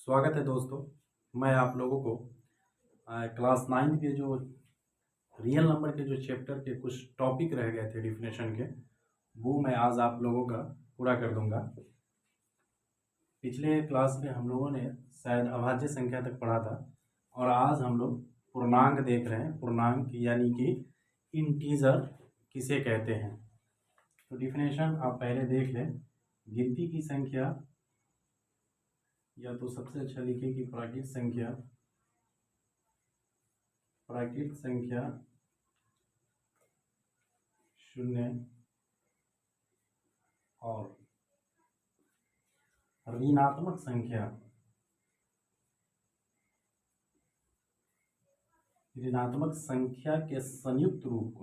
स्वागत है दोस्तों। मैं आप लोगों को क्लास 9 के जो रियल नंबर के जो चैप्टर के कुछ टॉपिक रह गए थे डिफिनेशन के, वो मैं आज आप लोगों का पूरा कर दूंगा। पिछले क्लास में हम लोगों ने शायद अभाज्य संख्या तक पढ़ा था और आज हम लोग पूर्णांक देख रहे हैं। पूर्णांक यानी कि इंटीजर किसे कहते हैं। तो डिफिनेशन आप पहले देख लें। गिनती की संख्या, या तो सबसे अच्छा लिखे कि प्राकृत संख्या शून्य और ऋणात्मक संख्या के संयुक्त रूप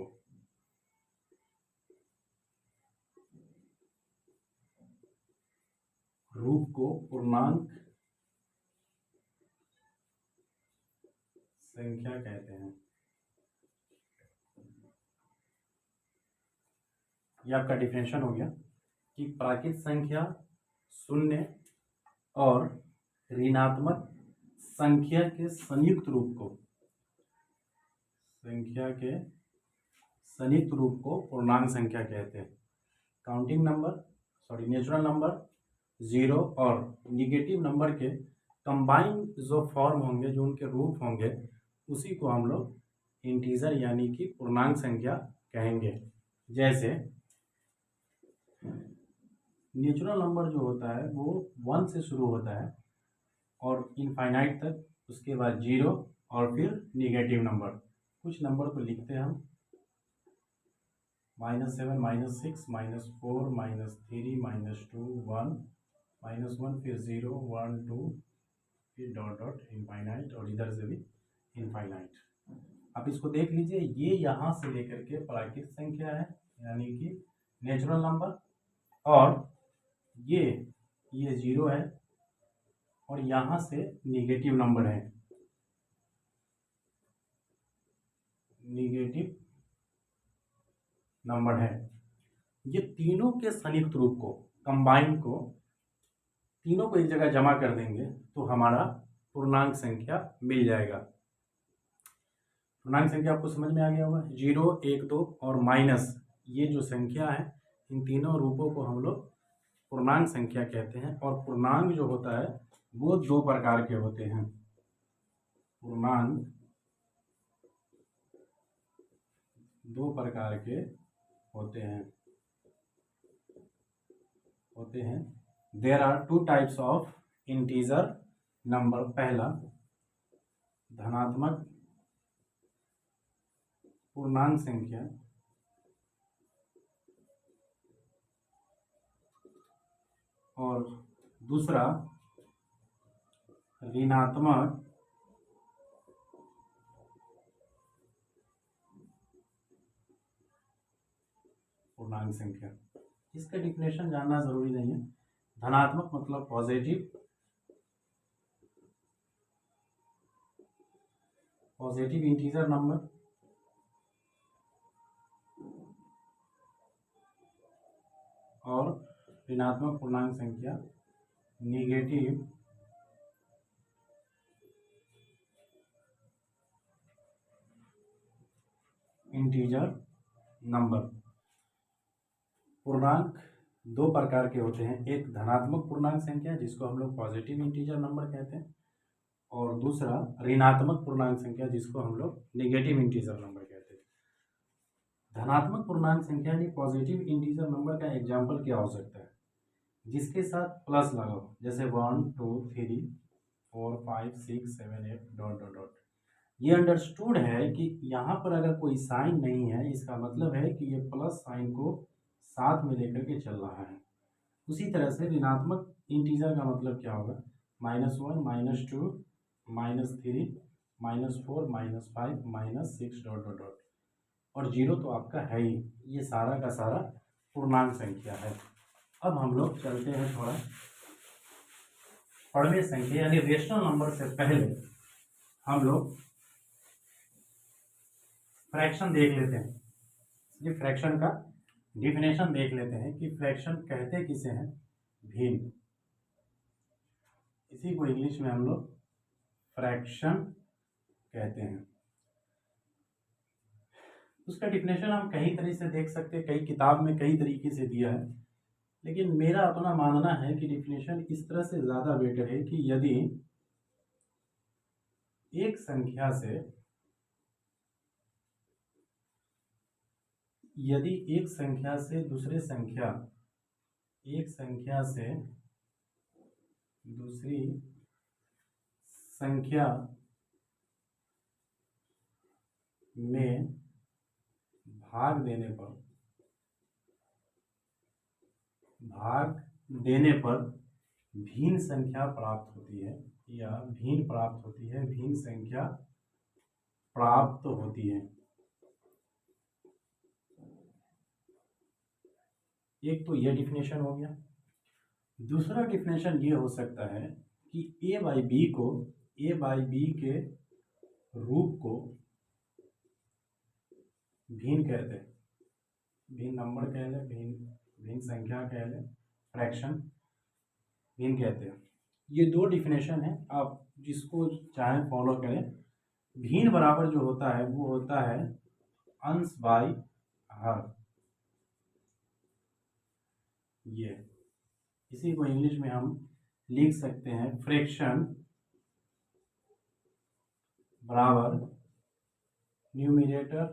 को पूर्णांक संख्या कहते हैं। ये आपका डिफिनेशन हो गया कि प्राकृत संख्या शून्य और ऋणात्मक संख्या के संयुक्त रूप को पूर्णांक संख्या कहते हैं। नेचुरल नंबर, जीरो और निगेटिव नंबर के कंबाइंड जो फॉर्म होंगे, जो उनके रूप होंगे, उसी को हम लोग इंटीजर यानी कि पूर्णांक संख्या कहेंगे। जैसे नेचुरल नंबर जो होता है वो 1 से शुरू होता है और इनफाइनाइट तक, उसके बाद जीरो और फिर निगेटिव नंबर। कुछ नंबर को लिखते हैं हम -7, -6, -4, -3, -2, 1, -1, फिर 0, 1, 2, फिर डॉट डॉट इनफाइनाइट और इधर से भी इनफाइनाइट। आप इसको देख लीजिए, ये यहाँ से लेकर के प्राकृत संख्या है यानी कि नेचुरल नंबर, और ये जीरो है और यहाँ से निगेटिव नंबर है, ये तीनों के संयुक्त रूप को, कंबाइन को, तीनों को एक जगह जमा कर देंगे तो हमारा पूर्णांक संख्या मिल जाएगा। पूर्णांक संख्या आपको समझ में आ गया होगा। 0, 1, 2 और माइनस, ये जो संख्या है, इन तीनों रूपों को हम लोग पूर्णांक संख्या कहते हैं। और पूर्णांक जो होता है वो 2 प्रकार के होते हैं। पूर्णांक 2 प्रकार के होते हैं। There are 2 types of integer number. पहला, धनात्मक पूर्णांक संख्या, और दूसरा ऋणात्मक पूर्णांक संख्या। इसका डिफिनेशन जानना जरूरी नहीं है। धनात्मक मतलब पॉजिटिव इंटीजर नंबर, और ऋणात्मक पूर्णांक संख्या निगेटिव इंटीजर नंबर। पूर्णांक 2 प्रकार के होते हैं। एक धनात्मक पूर्णांक संख्या जिसको हम लोग पॉजिटिव इंटीजर नंबर कहते हैं, और दूसरा ऋणात्मक पूर्णांक संख्या जिसको हम लोग नेगेटिव इंटीजर नंबर कहते हैं। धनात्मक पूर्णांक संख्या यानी पॉजिटिव इंटीजर नंबर का एग्जाम्पल क्या हो सकता है? जिसके साथ प्लस लगा हो, जैसे 1, 2, 3, 4, 5, 6, 7, 8 डॉट डॉट डॉट। ये अंडरस्टूड है कि यहाँ पर अगर कोई साइन नहीं है, इसका मतलब है कि ये प्लस साइन को साथ में लेकर के चल रहा है। उसी तरह से ऋणात्मक इंटीजर का मतलब क्या होगा? -1, -2, -3, -4, -5, -6 डॉट डॉट डॉट, और जीरो तो आपका है ही। ये सारा का सारा पूर्णांक संख्या है। अब हम लोग चलते हैं थोड़ा पढ़वे संख्या यानी रेशनल नंबर से पहले हम लोग फ्रैक्शन देख लेते हैं। ये फ्रैक्शन का डिफिनेशन देख लेते हैं कि फ्रैक्शन कहते किसे हैं। भिन्न। इसी को इंग्लिश में हम लोग फ्रैक्शन कहते हैं। उसका डिफिनेशन हम कई तरह से देख सकते हैं, कई किताब में कई तरीके से दिया है, लेकिन मेरा अपना मानना है कि डिफिनेशन इस तरह से ज़्यादा बेटर है कि एक संख्या से यदि एक संख्या से दूसरी संख्या में भाग देने पर भिन्न संख्या प्राप्त होती है या भिन्न संख्या प्राप्त होती है। एक तो यह डिफिनेशन हो गया। दूसरा डिफिनेशन ये हो सकता है कि ए बाई बी के रूप को भिन्न कहते हैं, भिन्न नंबर कह लें, भिन्न संख्या कह लें, फ्रैक्शन भिन्न कहते हैं। ये दो डिफिनेशन है, आप जिसको चाहें फॉलो करें। भिन्न बराबर जो होता है वो होता है अंश बाई हर। ये इसी को इंग्लिश में हम लिख सकते हैं फ्रैक्शन बराबर न्यूमरेटर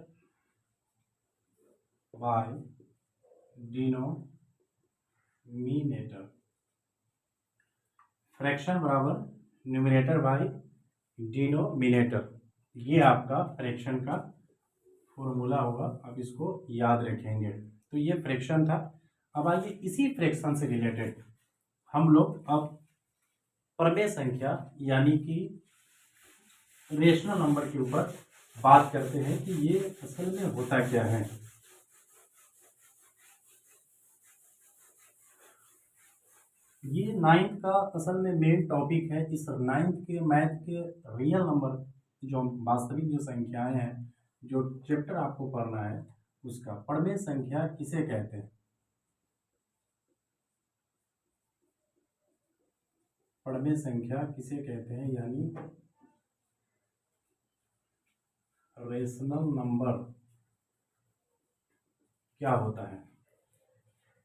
बाय डिनोमिनेटर। फ्रैक्शन बराबर न्यूमरेटर बाय डिनोमिनेटर, ये आपका फ्रैक्शन का फॉर्मूला होगा, आप इसको याद रखेंगे। तो ये फ्रैक्शन था। अब आइए इसी फ्रैक्शन से रिलेटेड हम लोग अब प्रमेय संख्या यानी कि रेशनल नंबर के ऊपर बात करते हैं कि ये असल में होता क्या है। ये 9th का असल में मेन टॉपिक है। इस 9th के मैथ के रियल नंबर, जो वास्तविक जो संख्याएं हैं, जो चैप्टर आपको पढ़ना है, उसका प्रमेय संख्या किसे कहते हैं। प्रमेय संख्या किसे कहते हैं, यानी रेशनल नंबर क्या होता है।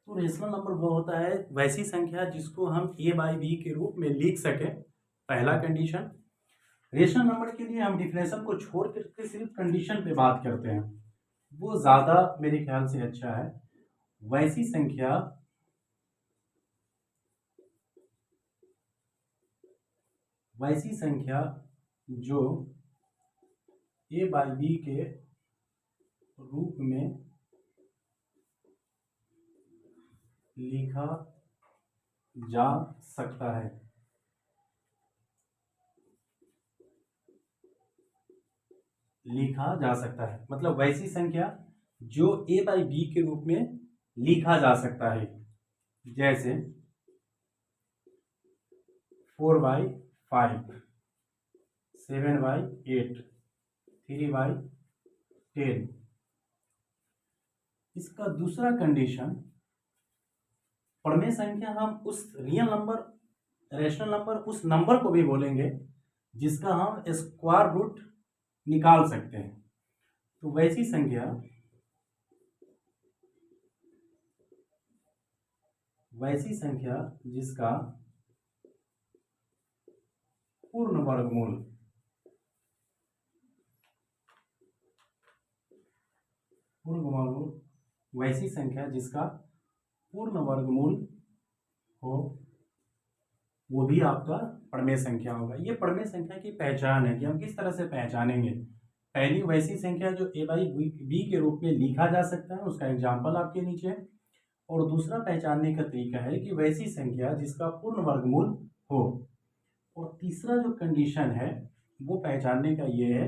तो रेशनल नंबर वो होता है वैसी संख्या जिसको हम ए बाई बी के रूप में लिख सकें, पहला कंडीशन। रेशनल नंबर के लिए हम डिफिनेशन को छोड़ करके सिर्फ कंडीशन पे बात करते हैं, वो ज़्यादा मेरे ख्याल से अच्छा है। वैसी संख्या जो ए बाई बी के रूप में लिखा जा सकता है। मतलब वैसी संख्या जो ए बाई बी के रूप में लिखा जा सकता है, जैसे 4/5, 7/8, 3/10। इसका दूसरा कंडीशन, प्रमेय संख्या हम उस रियल नंबर, रेशनल नंबर, उस नंबर को भी बोलेंगे जिसका हम स्क्वायर रूट निकाल सकते हैं। तो वैसी संख्या जिसका पूर्ण वर्गमूल वैसी संख्या जिसका पूर्ण वर्गमूल हो, वो भी आपका प्रमेय संख्या होगा। ये प्रमेय संख्या की पहचान है कि हम किस तरह से पहचानेंगे। पहली, वैसी संख्या जो ए बाई बी के रूप में लिखा जा सकता है, उसका एग्जाम्पल आपके नीचे है। और दूसरा पहचानने का तरीका है कि वैसी संख्या जिसका पूर्ण वर्गमूल हो। और तीसरा जो कंडीशन है वो पहचानने का ये है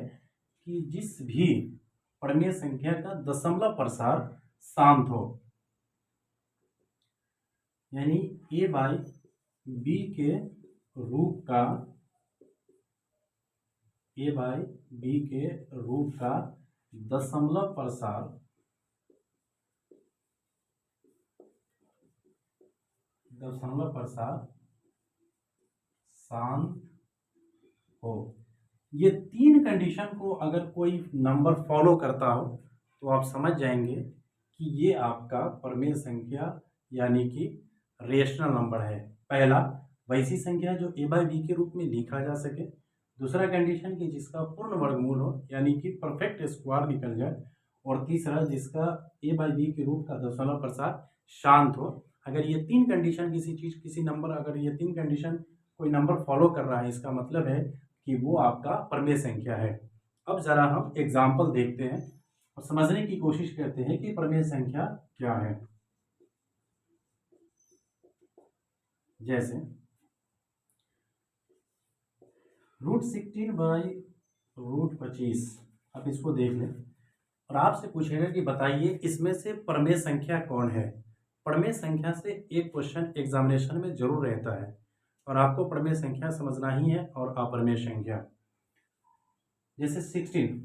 कि जिस भी प्रमेय संख्या का दशमलव प्रसार शांत हो, यानी ए बाई बी के रूप का दशमलव प्रसार अशांत हो। ये तीन कंडीशन को अगर कोई नंबर फॉलो करता हो तो आप समझ जाएंगे कि ये आपका प्रमेय संख्या यानी कि रेशनल नंबर है। पहला, वैसी संख्या जो a बाई बी के रूप में लिखा जा सके। दूसरा कंडीशन कि जिसका पूर्ण वर्गमूल हो यानी कि परफेक्ट स्क्वायर निकल जाए। और तीसरा, जिसका a बाई बी के रूप का दशमलव प्रसार शांत हो। अगर ये तीन कंडीशन किसी नंबर, अगर ये तीन कंडीशन कोई नंबर फॉलो कर रहा है, इसका मतलब है कि वो आपका प्रमेय संख्या है। अब जरा हम एग्जाम्पल देखते हैं और समझने की कोशिश करते हैं कि प्रमेय संख्या क्या है। जैसे √16 बाई √25, अब इसको देख लें और आपसे पूछेगा कि बताइए इसमें से प्रमेय संख्या कौन है। प्रमेय संख्या से एक क्वेश्चन एग्जामिनेशन में जरूर रहता है और आपको प्रमेय संख्या समझना ही है और अप्रमेय संख्या। जैसे 16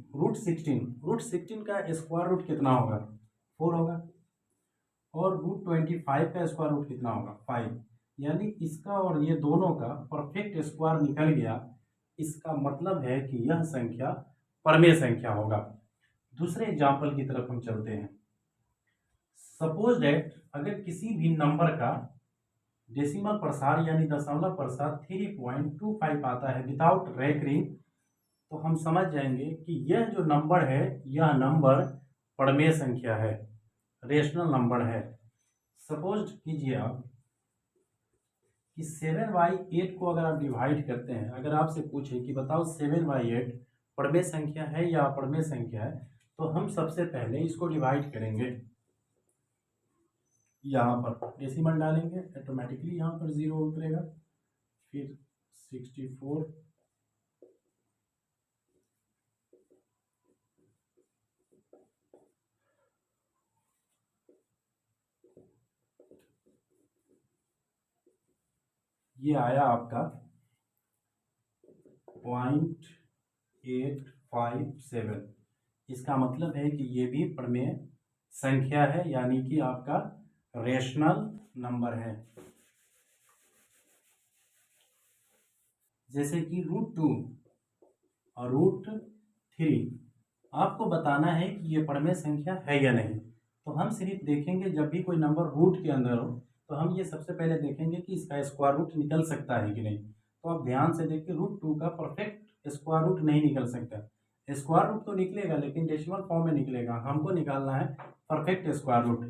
का स्क्वायर रूट कितना होगा, 4 होगा। और √25 का स्क्वायर रूट कितना होगा, 5। यानी इसका और ये दोनों का परफेक्ट स्क्वायर निकल गया। इसका मतलब है कि यह संख्या प्रमेय संख्या होगा। दूसरे एग्जाम्पल की तरफ हम चलते हैं। सपोज दैट अगर किसी भी नंबर का डेसिमल प्रसार यानी दशमलव प्रसार 3.25 आता है विदाउट रेकरिंग, तो हम समझ जाएंगे कि यह जो नंबर है यह नंबर प्रमेय संख्या है, रेशनल नंबर है। सपोज कीजिए आप कि 7/8 को अगर आप डिवाइड करते हैं, अगर आपसे पूछे कि बताओ 7/8 प्रमेय संख्या है या अप्रमेय संख्या है, तो हम सबसे पहले इसको डिवाइड करेंगे। यहाँ पर डेसिमल डालेंगे, ऑटोमेटिकली यहाँ पर 0 उतरेगा। फिर 64, ये आया आपका 0.857। इसका मतलब है कि ये भी प्रमेय संख्या है यानी कि आपका रेशनल नंबर है। जैसे कि √2 और √3, आपको बताना है कि ये प्रमेय संख्या है या नहीं। तो हम सिर्फ देखेंगे जब भी कोई नंबर रूट के अंदर हो तो हम ये सबसे पहले देखेंगे कि इसका स्क्वायर रूट निकल सकता है कि नहीं। तो आप ध्यान से देखिए, √2 का परफेक्ट स्क्वायर रूट नहीं निकल सकता। स्क्वायर रूट तो निकलेगा लेकिन डेसिमल फॉर्म में निकलेगा। हमको निकालना है परफेक्ट स्क्वायर रूट।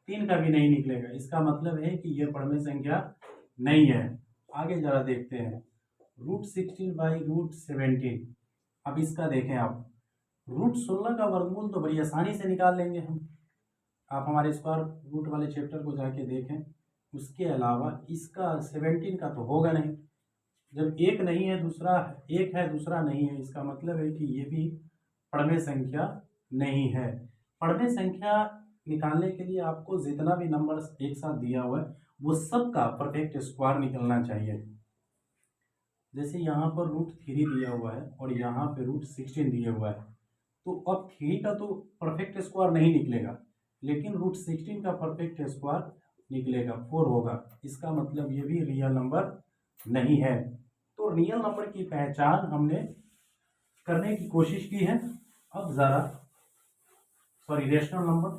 3 का भी नहीं निकलेगा। इसका मतलब है कि यह प्रमेय संख्या नहीं है। आगे जरा देखते हैं √16 बाई √17। अब इसका देखें आप, √16 का वर्गमूल तो बड़ी आसानी से निकाल लेंगे हम। आप हमारे स्क्वायर रूट वाले चैप्टर को जाके देखें। उसके अलावा इसका 17 का तो होगा नहीं। जब एक नहीं है, दूसरा एक है दूसरा नहीं है, इसका मतलब है कि ये भी प्रमेय संख्या नहीं है। प्रमेय संख्या निकालने के लिए आपको जितना भी नंबर एक साथ दिया हुआ है वो सबका परफेक्ट स्क्वायर निकलना चाहिए। जैसे यहाँ पर √3 दिया हुआ है और यहाँ पे √16 दिया हुआ है, तो अब 3 का तो परफेक्ट स्क्वायर नहीं निकलेगा लेकिन √16 का परफेक्ट स्क्वायर निकलेगा, 4 होगा। इसका मतलब ये भी रियल नंबर नहीं है। तो रियल नंबर की पहचान हमने करने की कोशिश की है। अब जरा रेशनल नंबर,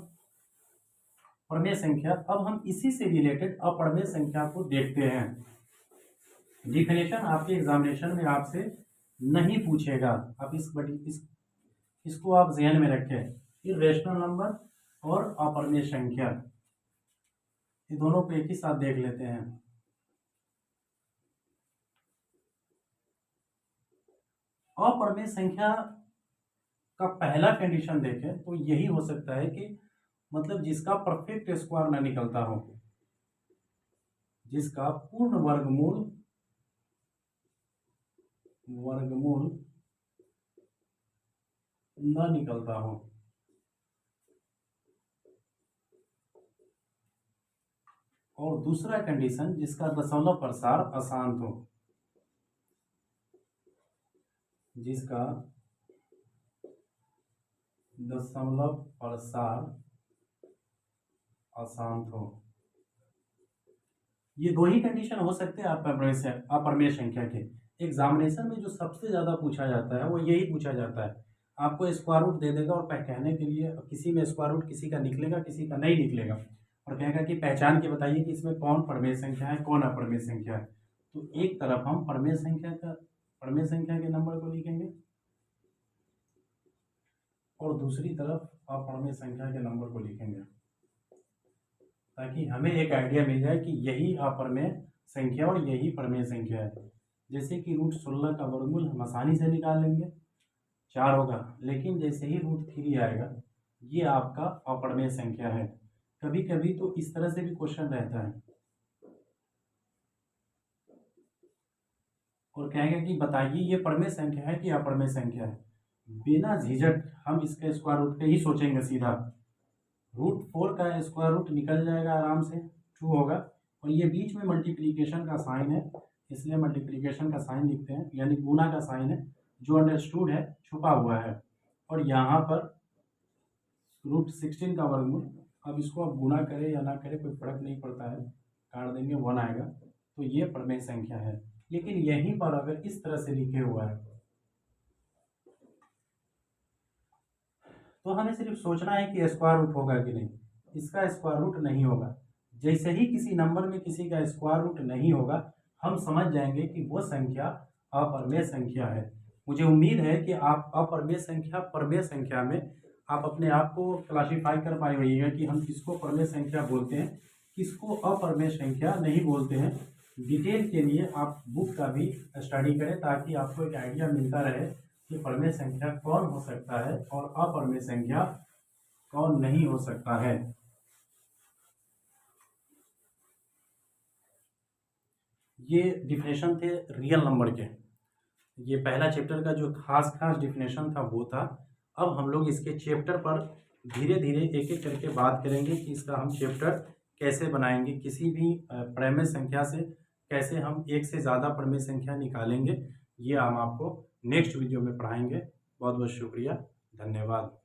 प्रमेय संख्या, अब हम इसी से रिलेटेड अप्रमेय संख्या को देखते हैं। डिफिनेशन आपके एग्जामिनेशन में आपसे नहीं पूछेगा। आप इसको आप ध्यान में रखें कि रेशनल नंबर और अप्रमेय संख्या, ये दोनों को एक ही साथ देख लेते हैं। अप्रमेय संख्या का पहला कंडीशन देखें तो यही हो सकता है कि मतलब जिसका परफेक्ट स्क्वायर ना निकलता हो, जिसका पूर्ण वर्गमूल न निकलता हो। और दूसरा कंडीशन जिसका दशमलव प्रसार अशांत हो, जिसका दशमलव प्रसार अशांत हो। ये दो ही कंडीशन हो सकते हैं अपरमेय संख्या के। एग्जामिनेशन में जो सबसे ज़्यादा पूछा जाता है वो यही पूछा जाता है, आपको स्क्वायर रूट दे देगा और कहने के लिए किसी में स्क्वायर रूट किसी का निकलेगा किसी का नहीं निकलेगा, और कहेगा कि पहचान के बताइए कि इसमें कौन परमेय संख्या है कौन अपरमेय संख्या है। तो एक तरफ हम परमेय संख्या के नंबर को लिखेंगे और दूसरी तरफ अपरमेय संख्या के नंबर को लिखेंगे, ताकि हमें एक आइडिया मिल जाए कि यही अपरमेय संख्या और यही परमेय संख्या है। जैसे कि √16 का वर्गमूल हम आसानी से निकाल लेंगे, 4 होगा, लेकिन जैसे ही √3 आएगा ये आपका अपरमेय संख्या है। कभी कभी तो इस तरह से भी क्वेश्चन रहता है और कहेंगे कि बताइए ये परमेय संख्या है कि अपरमेय संख्या है। बिना झिझक हम इसके स्क्वायर रूट पे ही सोचेंगे सीधा। √4 का स्क्वायर रूट निकल जाएगा आराम से, 2 होगा, और ये बीच में मल्टीप्लिकेशन का साइन है इसलिए मल्टीप्लिकेशन का साइन लिखते हैं, यानी गुना का साइन है जो अंडरस्टूड है छुपा हुआ है। और यहाँ पर √16 का वर्गमूल, अब इसको आप गुना करें या ना करें कोई फर्क नहीं पड़ता है, काट देंगे 1 आएगा, तो ये परमेय संख्या है। लेकिन यहीं पर अगर इस तरह से लिखे हुआ है तो हमें सिर्फ सोचना है कि स्क्वायर रूट होगा कि नहीं, इसका स्क्वायर रूट नहीं होगा। जैसे ही किसी नंबर में किसी का स्क्वायर रूट नहीं होगा हम समझ जाएंगे कि वो संख्या अपरमेय संख्या है। मुझे उम्मीद है कि आप अपरमेय संख्या परमेय संख्या में आप अपने आप को क्लासीफाई कर पाए होइएगा कि हम किसको परमेय संख्या बोलते हैं किसको अपरमेय संख्या नहीं बोलते हैं। डिटेल के लिए आप बुक का भी स्टडी करें ताकि आपको एक आइडिया मिलता रहे कि परमेय संख्या कौन हो सकता है और अपरमेय संख्या कौन नहीं हो सकता है। ये डिफिनेशन थे रियल नंबर के, ये पहला चैप्टर का जो खास डिफिनेशन था वो था। अब हम लोग इसके चैप्टर पर धीरे धीरे एक एक करके बात करेंगे कि इसका हम चैप्टर कैसे बनाएंगे, किसी भी परमेय संख्या से कैसे हम एक से ज़्यादा परमेय संख्या निकालेंगे, ये हम आपको नेक्स्ट वीडियो में पढ़ाएंगे। बहुत बहुत शुक्रिया, धन्यवाद।